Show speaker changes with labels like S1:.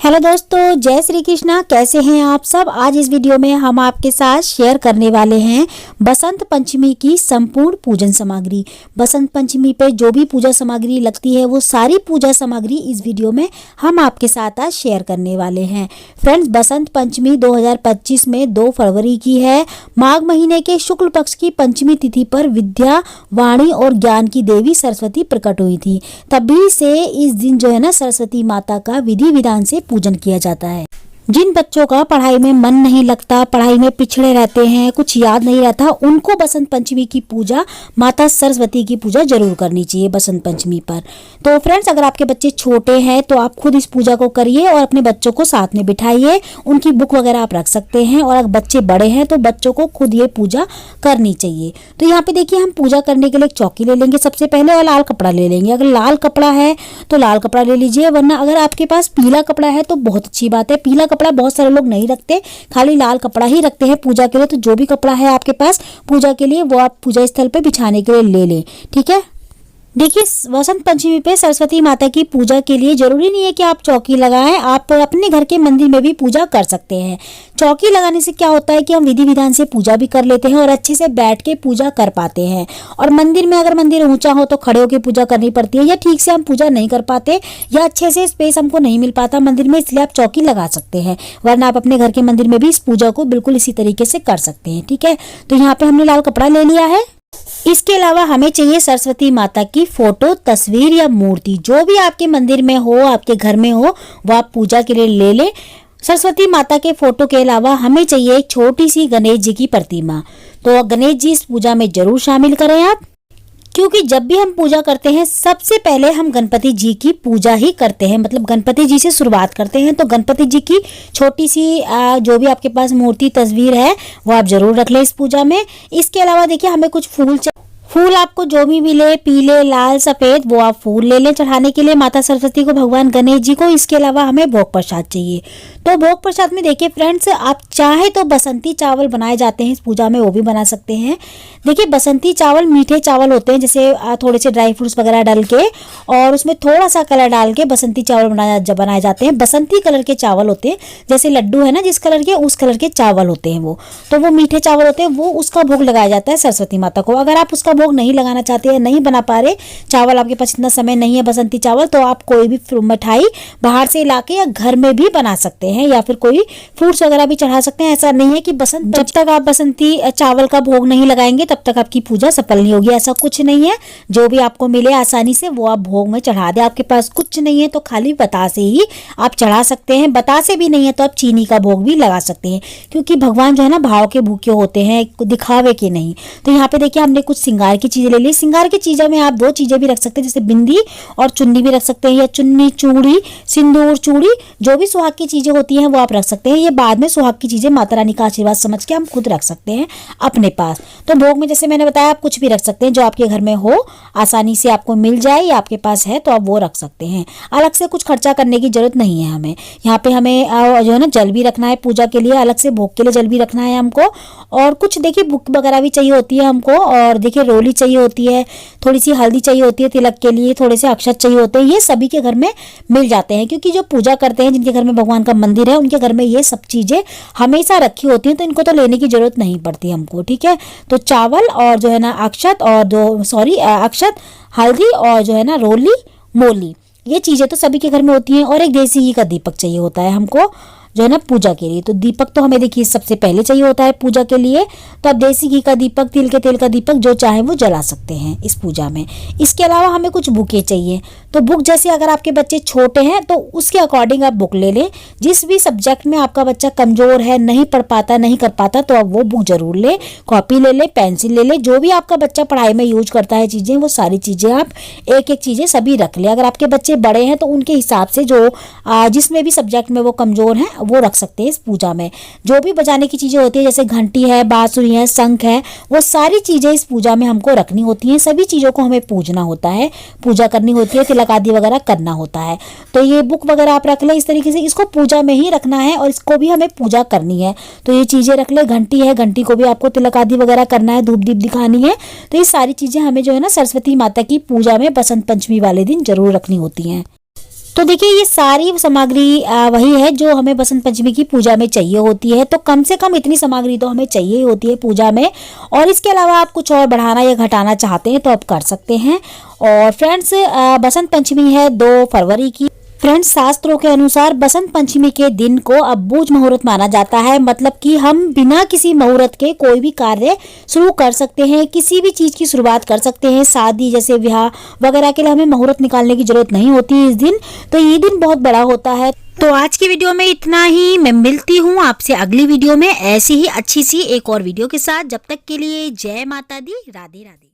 S1: Hello दोस्तों, जय श्री कृष्णा। कैसे हैं आप सब। आज इस वीडियो में हम आपके साथ शेयर करने वाले हैं बसंत पंचमी की संपूर्ण पूजन सामग्री। बसंत पंचमी पे जो भी पूजा सामग्री लगती है वो सारी पूजा सामग्री इस वीडियो में हम आपके साथ आज शेयर करने वाले हैं। फ्रेंड्स, बसंत पंचमी 2025 में 2 फरवरी की है। माघ महीने के शुक्ल पक्ष की पंचमी तिथि पर विद्या, वाणी और ज्ञान की देवी सरस्वती प्रकट हुई थी। तभी से इस दिन जो है ना सरस्वती माता का विधि विधान से पूजन किया जाता है। जिन बच्चों का पढ़ाई में मन नहीं लगता, पढ़ाई में पिछड़े रहते हैं, कुछ याद नहीं रहता, उनको बसंत पंचमी की पूजा, माता सरस्वती की पूजा जरूर करनी चाहिए बसंत पंचमी पर। तो फ्रेंड्स, अगर आपके बच्चे छोटे हैं तो आप खुद इस पूजा को करिए और अपने बच्चों को साथ में बिठाइए। उनकी बुक वगैरह आप रख सकते हैं। और अगर बच्चे बड़े हैं तो बच्चों को खुद ये पूजा करनी चाहिए। तो यहाँ पे देखिए, हम पूजा करने के लिए एक चौकी ले लेंगे सबसे पहले, और लाल कपड़ा ले लेंगे। अगर लाल कपड़ा है तो लाल कपड़ा ले लीजिए, वरना अगर आपके पास पीला कपड़ा है तो बहुत अच्छी बात है। पीला कपड़ा बहुत सारे लोग नहीं रखते, खाली लाल कपड़ा ही रखते हैं पूजा के लिए। तो जो भी कपड़ा है आपके पास पूजा के लिए वो आप पूजा स्थल पे बिछाने के लिए ले लें। ठीक है। देखिए, वसंत पंचमी पे सरस्वती माता की पूजा के लिए जरूरी नहीं है कि आप चौकी लगाएं, आप अपने घर के मंदिर में भी पूजा कर सकते हैं। चौकी लगाने से क्या होता है कि हम विधि विधान से पूजा भी कर लेते हैं और अच्छे से बैठ के पूजा कर पाते हैं। और मंदिर में अगर मंदिर ऊंचा हो तो खड़े होकर पूजा करनी पड़ती है, या ठीक से हम पूजा नहीं कर पाते, या अच्छे से स्पेस हमको नहीं मिल पाता मंदिर में, इसलिए आप चौकी लगा सकते हैं। वरना आप अपने घर के मंदिर में भी इस पूजा को बिल्कुल इसी तरीके से कर सकते हैं। ठीक है। तो यहाँ पे हमने लाल कपड़ा ले लिया है। इसके अलावा हमें चाहिए सरस्वती माता की फोटो, तस्वीर या मूर्ति। जो भी आपके मंदिर में हो, आपके घर में हो, वो आप पूजा के लिए ले लें। सरस्वती माता के फोटो के अलावा हमें चाहिए एक छोटी सी गणेश जी की प्रतिमा। तो गणेश जी इस पूजा में जरूर शामिल करें आप, क्योंकि जब भी हम पूजा करते हैं सबसे पहले हम गणपति जी की पूजा ही करते हैं, मतलब गणपति जी से शुरुआत करते हैं। तो गणपति जी की छोटी सी जो भी आपके पास मूर्ति, तस्वीर है वो आप जरूर रख लें इस पूजा में। इसके अलावा देखिए, हमें कुछ फूल आपको जो भी मिले, पीले, लाल, सफेद, वो आप फूल ले लें चढ़ाने के लिए माता सरस्वती को, भगवान गणेश जी को। इसके अलावा हमें भोग प्रसाद चाहिए। तो भोग प्रसाद में देखिए फ्रेंड्स, आप चाहे तो बसंती चावल बनाए जाते हैं इस पूजा में, वो भी बना सकते हैं। देखिए, बसंती चावल मीठे चावल होते हैं, जैसे थोड़े से ड्राई फ्रूट्स वगैरह डाल के और उसमें थोड़ा सा कलर डाल के बसंती चावल बनाए जाते हैं। बसंती कलर के चावल होते हैं, जैसे लड्डू है ना जिस कलर के, उस कलर के चावल होते हैं वो। तो वो मीठे चावल होते हैं, वो उसका भोग लगाया जाता है सरस्वती माता को। अगर आप उसका भोग नहीं लगाना चाहते हैं, नहीं बना पा रहे, चावल आपके पास इतना समय नहीं है बसंती चावल, तो आप कोई भी मिठाई बाहर से लाके या घर में भी बना सकते हैं, या फिर कोई फ्रूट्स वगैरह भी चढ़ा सकते हैं। ऐसा नहीं है कि जब तक आप बसंती चावल का भोग नहीं लगाएंगे तब तक आपकी पूजा सफल नहीं होगी, ऐसा कुछ नहीं है। जो भी आपको मिले आसानी से वो आप भोग में चढ़ा दे। आपके पास कुछ नहीं है तो खाली बतासे ही आप चढ़ा सकते हैं। बतासे भी नहीं है तो आप चीनी का भोग भी लगा सकते हैं, क्योंकि भगवान जो है ना भाव के भूखे होते हैं, दिखावे के नहीं। तो यहाँ पे देखिए, हमने कुछ श्रृंगार की चीजें ले ली। श्रृंगार की चीजों में आप 2 चीजें भी रख सकते हैं, जैसे बिंदी और चुन्नी भी रख सकते हैं, या चुन्नी, चूड़ी, सिंदूर, चूड़ी, जो भी सुहाग की चीजें होती हैं वो आप रख सकते हैं। ये बाद में सुहाग की चीजें माता रानी का आशीर्वाद समझ के हम खुद रख सकते हैं अपने पास। तो भोग में जैसे मैंने बताया, आप कुछ भी रख सकते हैं जो आपके घर में हो, आसानी से आपको मिल जाए या आपके पास है तो आप वो रख सकते हैं। अलग से कुछ खर्चा करने की जरूरत नहीं है हमें। यहाँ पे हमें जो है ना जल भी रखना है पूजा के लिए, अलग से भोग के लिए जल भी रखना है हमको। और कुछ देखिए बुक वगैरह भी चाहिए होती है हमको, और देखिए रोली चाहिए होती है, थोड़ी सी हल्दी चाहिए होती है तिलक के लिए, थोड़े से अक्षत चाहिए होते हैं। ये सभी के घर में मिल जाते हैं, क्योंकि जो पूजा करते हैं जिनके घर में भगवान का मंदिर है उनके घर में ये सब चीजें हमेशा रखी होती हैं, तो इनको तो लेने की जरूरत नहीं पड़ती हमको। ठीक है। तो चावल और जो है ना अक्षत, और अक्षत, हल्दी और जो है ना रोली, मोली, ये चीजें तो सभी के घर में होती हैं। और एक देसी घी का दीपक चाहिए होता है हमको जो है ना पूजा के लिए। तो दीपक तो हमें देखिए सबसे पहले चाहिए होता है पूजा के लिए। तो आप देसी घी का दीपक, तिल के तेल का दीपक, जो चाहे वो जला सकते हैं इस पूजा में। इसके अलावा हमें कुछ बुके चाहिए। तो बुक जैसे अगर आपके बच्चे छोटे हैं तो उसके अकॉर्डिंग आप बुक ले लें। जिस भी सब्जेक्ट में आपका बच्चा कमजोर है, नहीं पढ़ पाता, नहीं कर पाता, तो आप वो बुक जरूर लें। कॉपी ले लें, पेंसिल ले लें, जो भी आपका बच्चा पढ़ाई में यूज करता है चीजें, वो सारी चीजें आप एक एक चीजें सभी रख लें। अगर आपके बच्चे बड़े हैं तो उनके हिसाब से जो जिसमें भी सब्जेक्ट में वो कमजोर हैं वो रख सकते हैं इस पूजा में। जो भी बजाने की चीजें होती है, जैसे घंटी है, बांसुरी है, शंख है, वो सारी चीजें इस पूजा में हमको रखनी होती हैं। सभी चीजों को हमें पूजना होता है, पूजा करनी होती है, तिलक आदि वगैरह करना होता है। तो ये बुक वगैरह आप रख ले इस तरीके से, इसको पूजा में ही रखना है और इसको भी हमें पूजा करनी है। तो ये चीजें रख ले। घंटी है, घंटी को भी आपको तिलक आदि वगैरह करना है, धूप दीप दिखानी है। तो ये सारी चीजें हमें जो है ना सरस्वती माता की पूजा में बसंत पंचमी वाले दिन जरूर रखनी होती हैं। तो देखिए ये सारी सामग्री वही है जो हमें बसंत पंचमी की पूजा में चाहिए होती है। तो कम से कम इतनी सामग्री तो हमें चाहिए होती है पूजा में, और इसके अलावा आप कुछ और बढ़ाना या घटाना चाहते हैं तो आप कर सकते हैं। और फ्रेंड्स बसंत पंचमी है 2 फरवरी की। फ्रेंड्स शास्त्रों के अनुसार बसंत पंचमी के दिन को अबूझ मुहूर्त माना जाता है, मतलब कि हम बिना किसी मुहूर्त के कोई भी कार्य शुरू कर सकते हैं, किसी भी चीज़ की शुरुआत कर सकते हैं। शादी जैसे विवाह वगैरह के लिए हमें मुहूर्त निकालने की जरूरत नहीं होती इस दिन। तो ये दिन बहुत बड़ा होता है। तो आज की वीडियो में इतना ही। मैं मिलती हूँ आपसे अगली वीडियो में ऐसी ही अच्छी सी एक और वीडियो के साथ। जब तक के लिए जय माता दी, राधे राधे।